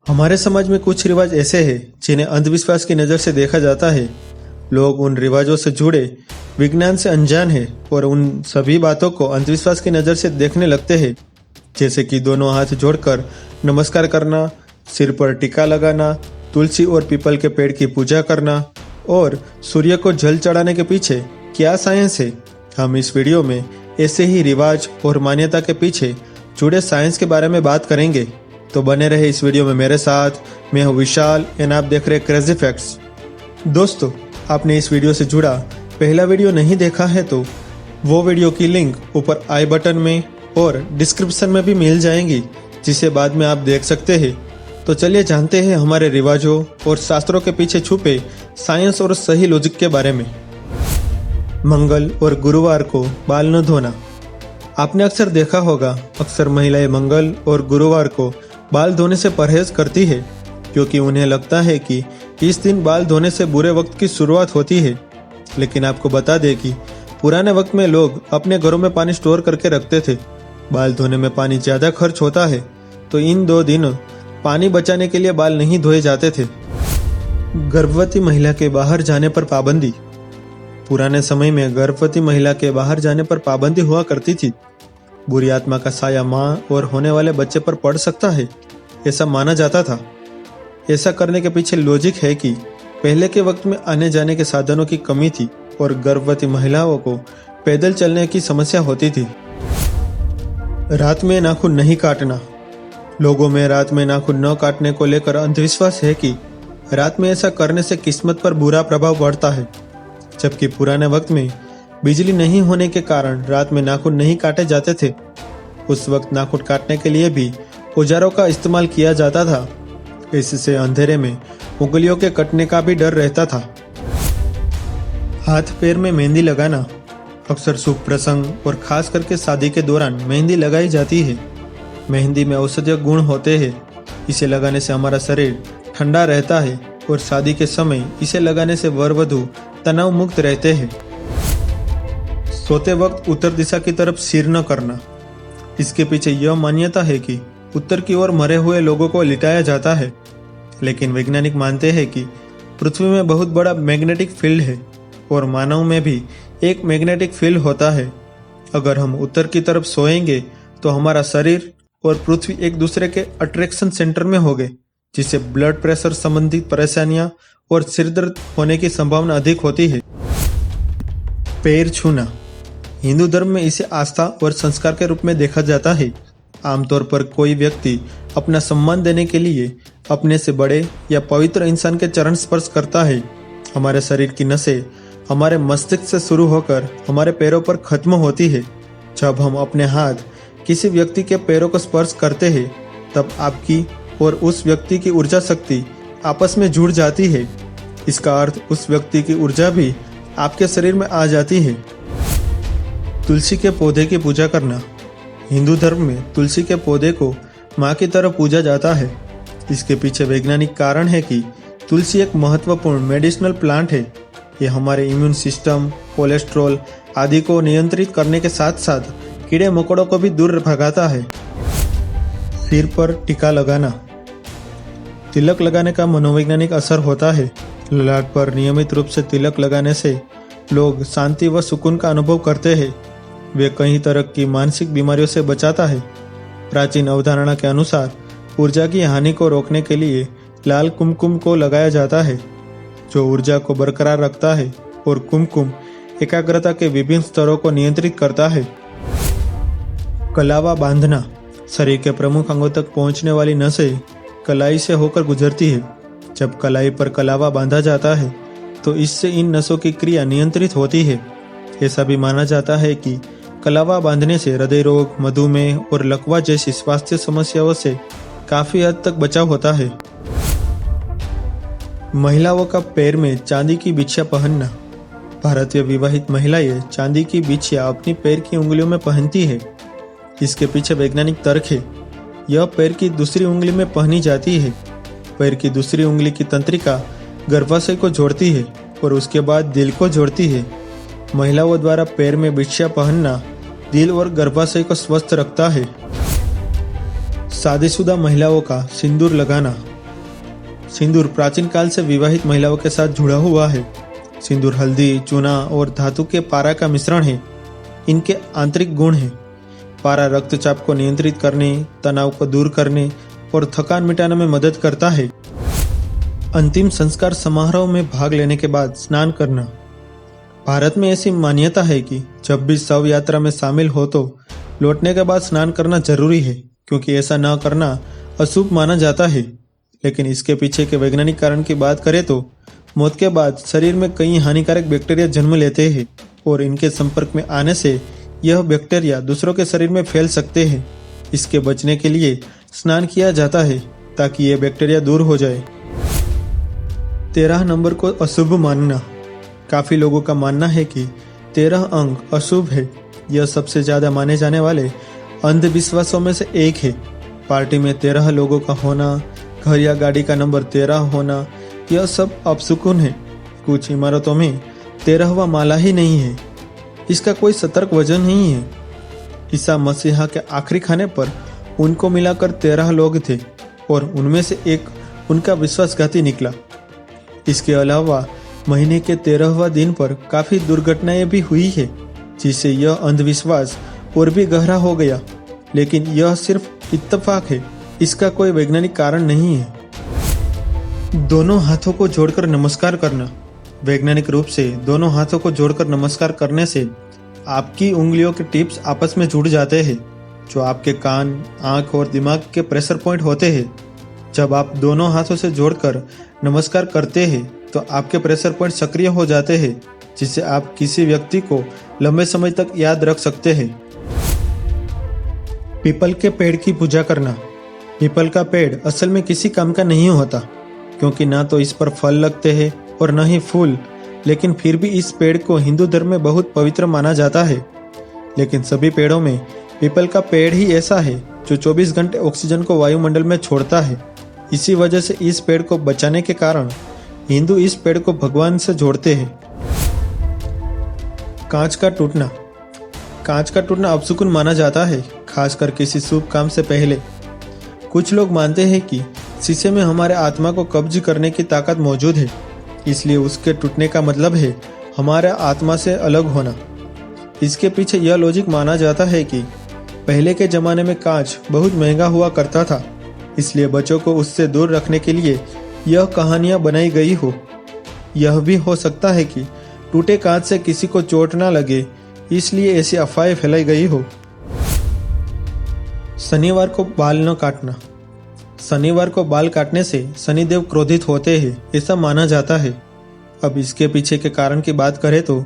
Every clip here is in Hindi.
हमारे समाज में कुछ रिवाज ऐसे हैं जिन्हें अंधविश्वास की नज़र से देखा जाता है। लोग उन रिवाजों से जुड़े विज्ञान से अनजान हैं और उन सभी बातों को अंधविश्वास की नज़र से देखने लगते हैं, जैसे कि दोनों हाथ जोड़कर नमस्कार करना, सिर पर टीका लगाना, तुलसी और पीपल के पेड़ की पूजा करना और सूर्य को जल चढ़ाने के पीछे क्या साइंस है। हम इस वीडियो में ऐसे ही रिवाज और मान्यता के पीछे जुड़े साइंस के बारे में बात करेंगे, तो बने रहे इस वीडियो में मेरे साथ। मैं हूं विशाल और आप देख रहे क्रेजी फैक्ट्स। दोस्तों, आपने इस वीडियो से जुड़ा पहला वीडियो नहीं देखा है तो वो वीडियो की लिंक ऊपर आई बटन में और डिस्क्रिप्शन में भी मिल जाएंगी, जिसे बाद में आप देख सकते हैं। तो चलिए जानते हैं हमारे रिवाजों और शास्त्रों के पीछे छुपे साइंस और सही लॉजिक के बारे में। मंगल और गुरुवार को बाल न धोना। आपने अक्सर देखा होगा, अक्सर महिलाएं मंगल और गुरुवार को बाल धोने से परहेज करती है, क्योंकि उन्हें लगता है कि इस दिन बाल धोने से बुरे वक्त की शुरुआत होती है। लेकिन आपको बता दें कि पुराने वक्त में लोग अपने घरों में पानी स्टोर करके रखते थे। बाल धोने में पानी ज़्यादा खर्च होता है, तो इन 2 दिन पानी बचाने के लिए बाल नहीं धोए जाते थे। गर्भवती महिला के बाहर जाने पर पाबंदी। पुराने समय में गर्भवती महिला के बाहर जाने पर पाबंदी हुआ करती थी। बुरी आत्मा का साया माँ और होने वाले बच्चे पर पड़ सकता है, ऐसा माना जाता था। ऐसा करने के पीछे लॉजिक है कि पहले के वक्त में आने जाने के साधनों की कमी थी और गर्भवती महिलाओं को पैदल चलने की समस्या होती थी। रात में नाखून नहीं काटना। लोगों में रात में नाखून न काटने को लेकर अंधविश्वास है कि रात में ऐसा करने से किस्मत पर बुरा प्रभाव पड़ता है, जबकि पुराने वक्त में बिजली नहीं होने के कारण रात में नाखून नहीं काटे जाते थे। उस वक्त नाखून काटने के लिए भी औजारों का इस्तेमाल किया जाता था। इससे अंधेरे में उंगलियों के कटने का भी डर रहता था। हाथ पैर में मेहंदी लगाना। अक्सर शुभ प्रसंग और खास करके शादी के दौरान मेहंदी लगाई जाती है। मेहंदी में औषधीय गुण होते हैं। इसे लगाने से हमारा शरीर ठंडा रहता है और शादी के समय इसे लगाने से वर वधू तनाव मुक्त रहते हैं। सोते वक्त उत्तर दिशा की तरफ सिर न करना। इसके पीछे यह मान्यता है कि उत्तर की ओर मरे हुए लोगों को लिटाया जाता है, लेकिन वैज्ञानिक मानते हैं कि पृथ्वी में बहुत बड़ा मैग्नेटिक फील्ड है और मानव में भी एक मैग्नेटिक फील्ड होता है। अगर हम उत्तर की तरफ सोएंगे तो हमारा शरीर और पृथ्वी एक दूसरे के अट्रैक्शन सेंटर में होंगे, जिससे ब्लड प्रेशर संबंधित परेशानियां और सिरदर्द होने की संभावना अधिक होती है। पैर छूना। हिंदू धर्म में इसे आस्था और संस्कार के रूप में देखा जाता है। आमतौर पर कोई व्यक्ति अपना सम्मान देने के लिए अपने से बड़े या पवित्र इंसान के चरण स्पर्श करता है। हमारे शरीर की नसें हमारे मस्तिष्क से शुरू होकर हमारे पैरों पर खत्म होती है। जब हम अपने हाथ किसी व्यक्ति के पैरों को स्पर्श करते हैं, तब आपकी और उस व्यक्ति की ऊर्जा शक्ति आपस में जुड़ जाती है। इसका अर्थ उस व्यक्ति की ऊर्जा भी आपके शरीर में आ जाती है। तुलसी के पौधे की पूजा करना। हिंदू धर्म में तुलसी के पौधे को माँ की तरह पूजा जाता है। इसके पीछे वैज्ञानिक कारण है कि तुलसी एक महत्वपूर्ण मेडिसिनल प्लांट है। ये हमारे इम्यून सिस्टम, कोलेस्ट्रॉल आदि को नियंत्रित करने के साथ साथ कीड़े मकोड़ों को भी दूर भगाता है। सिर पर टीका लगाना। तिलक लगाने का मनोवैज्ञानिक असर होता है। ललाट पर नियमित रूप से तिलक लगाने से लोग शांति व सुकून का अनुभव करते हैं। वे कई तरह की मानसिक बीमारियों से बचाता है। प्राचीन अवधारणा के अनुसार ऊर्जा की हानि को रोकने के लिए लाल कुमकुम को लगाया जाता है, जो ऊर्जा को बरकरार रखता है, और कुमकुम एकाग्रता के विभिन्न स्तरों को नियंत्रित करता है। कलावा बांधना। शरीर के प्रमुख अंगों तक पहुंचने वाली नसें कलाई से होकर गुजरती है। जब कलाई पर कलावा बांधा जाता है तो इससे इन नसों की क्रिया नियंत्रित होती है। ऐसा भी माना जाता है कि कलावा बांधने से हृदय रोग, मधुमेह और लकवा जैसी स्वास्थ्य समस्याओं से काफी हद तक बचाव होता है। महिलाओं का पैर में चांदी की बिछिया पहनना। भारतीय विवाहित महिलाएं चांदी की बिछिया अपनी पैर की उंगलियों में पहनती है। इसके पीछे वैज्ञानिक तर्क है। यह पैर की दूसरी उंगली में पहनी जाती है। पैर की दूसरी उंगली की तंत्रिका गर्भाशय को जोड़ती है और उसके बाद दिल को जोड़ती है। महिलाओं द्वारा पैर में बिछिया पहनना दिल और गर्भाशय को स्वस्थ रखता है। शादीशुदा महिलाओं का सिंदूर लगाना। सिंदूर प्राचीन काल से विवाहित महिलाओं के साथ जुड़ा हुआ है। सिंदूर हल्दी, चूना और धातु के पारा का मिश्रण है। इनके आंतरिक गुण हैं। पारा रक्तचाप को नियंत्रित करने, तनाव को दूर करने और थकान मिटाने में मदद करता है। अंतिम संस्कार समारोह में भाग लेने के बाद स्नान करना। भारत में ऐसी मान्यता है कि जब भी शव यात्रा में शामिल हो तो लौटने के बाद स्नान करना जरूरी है, क्योंकि ऐसा न करना अशुभ माना जाता है। लेकिन इसके पीछे के वैज्ञानिक कारण की बात करें तो मौत के बाद शरीर में कई हानिकारक बैक्टीरिया जन्म लेते हैं और इनके संपर्क में आने से यह बैक्टीरिया दूसरों के शरीर में फैल सकते हैं। इसके बचने के लिए स्नान किया जाता है ताकि ये बैक्टीरिया दूर हो जाए। 13 नंबर को अशुभ मानना। काफी लोगों का मानना है कि 13 अंक अशुभ है। यह सबसे ज्यादा माने जाने वाले अंधविश्वासों में से एक है। पार्टी में 13 लोगों का होना, घर या गाड़ी का नंबर 13 होना, यह सब अपशकुन है। कुछ इमारतों में 13वां माला ही नहीं है। इसका कोई सतर्क वजन नहीं है। ईसा मसीहा के आखिरी खाने पर उनको मिलाकर 13 लोग थे और उनमें से एक उनका विश्वासघाती निकला। इसके अलावा महीने के 13वां दिन पर काफी दुर्घटनाएं भी हुई है, जिससे यह अंधविश्वास और भी गहरा हो गया। लेकिन यह सिर्फ इत्तेफाक है, इसका कोई वैज्ञानिक कारण नहीं है। दोनों हाथों को जोड़कर नमस्कार करना। वैज्ञानिक रूप से दोनों हाथों को जोड़कर नमस्कार करने से आपकी उंगलियों के टिप्स आपस में जुड़ जाते हैं, जो आपके कान, आंख और दिमाग के प्रेशर पॉइंट होते हैं। जब आप दोनों हाथों से जोड़कर नमस्कार करते हैं तो आपके प्रेशर पॉइंट सक्रिय हो जाते हैं, जिससे आप किसी व्यक्ति को लंबे समय तक याद रख सकते हैं। पीपल के पेड़ की पूजा करना। पीपल का पेड़ असल में किसी काम का नहीं होता, क्योंकि ना तो इस पर फल लगते हैं और न ही फूल, लेकिन फिर भी इस पेड़ को हिंदू धर्म में बहुत पवित्र माना जाता है। लेकिन सभी पेड़ों में पीपल का पेड़ ही ऐसा है जो 24 घंटे ऑक्सीजन को वायुमंडल में छोड़ता है। इसी वजह से इस पेड़ को बचाने के कारण हिंदू इस पेड़ को भगवान से जोड़ते हैं। कांच का टूटना। कांच का टूटना अपशकुन माना जाता है, खासकर किसी शुभ काम से पहले। कुछ लोग मानते हैं कि शीशे में हमारे आत्मा को कब्ज करने की ताकत मौजूद है, इसलिए उसके टूटने का मतलब है हमारे आत्मा से अलग होना। इसके पीछे यह लॉजिक माना जाता है कि पहले के जमाने में कांच बहुत महंगा हुआ करता था, इसलिए बच्चों को उससे दूर रखने के लिए यह कहानियां बनाई गई हो। यह भी हो सकता है कि टूटे कांच से किसी को चोट ना लगे, इसलिए ऐसी अफवाहें फैलाई गई हो। शनिवार को बाल न काटना। शनिवार को बाल काटने से शनिदेव क्रोधित होते हैं, ऐसा माना जाता है। अब इसके पीछे के कारण की बात करें तो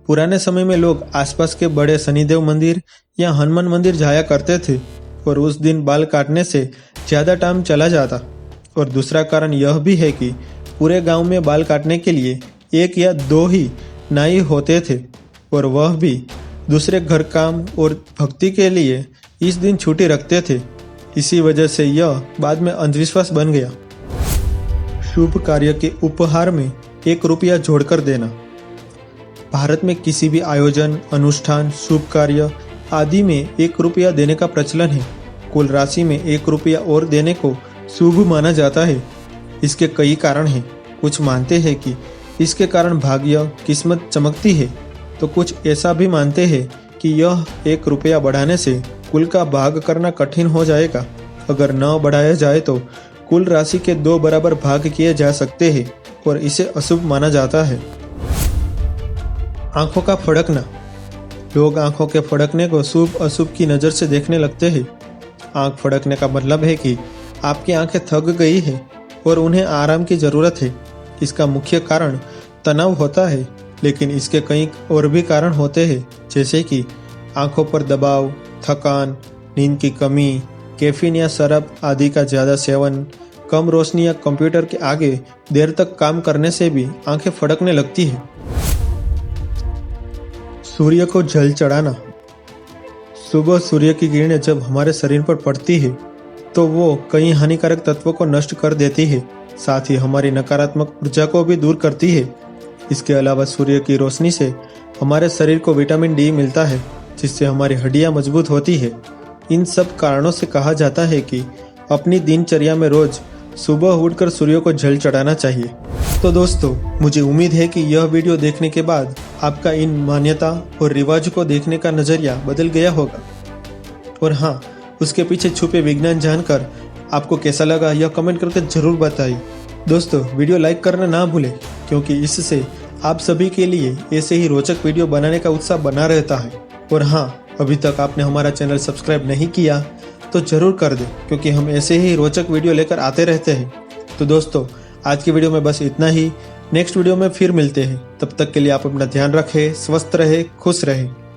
पुराने समय में लोग आसपास के बड़े शनिदेव मंदिर या हनुमान मंदिर जाया करते थे और उस दिन बाल काटने से ज्यादा टाइम चला जाता। और दूसरा कारण यह भी है कि पूरे गांव में बाल काटने के लिए 1 या 2 ही नाई होते थे, और वह भी दूसरे घर काम और भक्ति के लिए इस दिन छुट्टी रखते थे। इसी वजह से यह बाद में अंधविश्वास बन गया। शुभ कार्य के उपहार में 1 रुपया जोड़कर देना। भारत में किसी भी आयोजन, अनुष्ठान, शुभ कार्य आदि में 1 रुपया देने का प्रचलन है। कुल राशि में 1 रुपया और देने को शुभ माना जाता है। इसके कई कारण हैं। कुछ मानते हैं कि इसके कारण भाग्य, किस्मत चमकती है, तो कुछ ऐसा भी मानते हैं कि यह 1 रुपया बढ़ाने से कुल का भाग करना कठिन हो जाएगा। अगर न बढ़ाया जाए तो कुल राशि के 2 बराबर भाग किए जा सकते हैं और इसे अशुभ माना जाता है। आंखों का फड़कना। लोग आंखों के फड़कने को शुभ अशुभ की नज़र से देखने लगते हैं। आंख फड़कने का मतलब है कि आपकी आंखें थक गई है और उन्हें आराम की ज़रूरत है। इसका मुख्य कारण तनाव होता है, लेकिन इसके कई और भी कारण होते हैं, जैसे कि आंखों पर दबाव, थकान, नींद की कमी, कैफीन या शराब आदि का ज़्यादा सेवन, कम रोशनी या कंप्यूटर के आगे देर तक काम करने से भी आंखें फड़कने लगती है। सूर्य को जल चढ़ाना। सुबह सूर्य की किरणें जब हमारे शरीर पर पड़ती है तो वो कई हानिकारक तत्वों को नष्ट कर देती है, साथ ही हमारी नकारात्मक ऊर्जा को भी दूर करती है। इसके अलावा सूर्य की रोशनी से हमारे शरीर को विटामिन डी मिलता है, जिससे हमारी हड्डियां मजबूत होती है। इन सब कारणों से कहा जाता है कि अपनी दिनचर्या में रोज सुबह उठकर सूर्य को जल चढ़ाना चाहिए। तो दोस्तों, मुझे उम्मीद है कि यह वीडियो देखने के बाद आपका इन मान्यता और रिवाज को देखने का नजरिया बदल गया होगा। और हाँ, उसके पीछे छुपे विज्ञान जानकर आपको कैसा लगा यह कमेंट करके जरूर बताइए। दोस्तों, वीडियो लाइक करना ना भूलें, क्योंकि इससे आप सभी के लिए ऐसे ही रोचक वीडियो बनाने का उत्साह बना रहता है। और हाँ, अभी तक आपने हमारा चैनल सब्सक्राइब नहीं किया तो जरूर कर दें, क्योंकि हम ऐसे ही रोचक वीडियो लेकर आते रहते हैं। तो दोस्तों, आज की वीडियो में बस इतना ही। नेक्स्ट वीडियो में फिर मिलते हैं। तब तक के लिए आप अपना ध्यान रखें, स्वस्थ रहे, खुश रहें।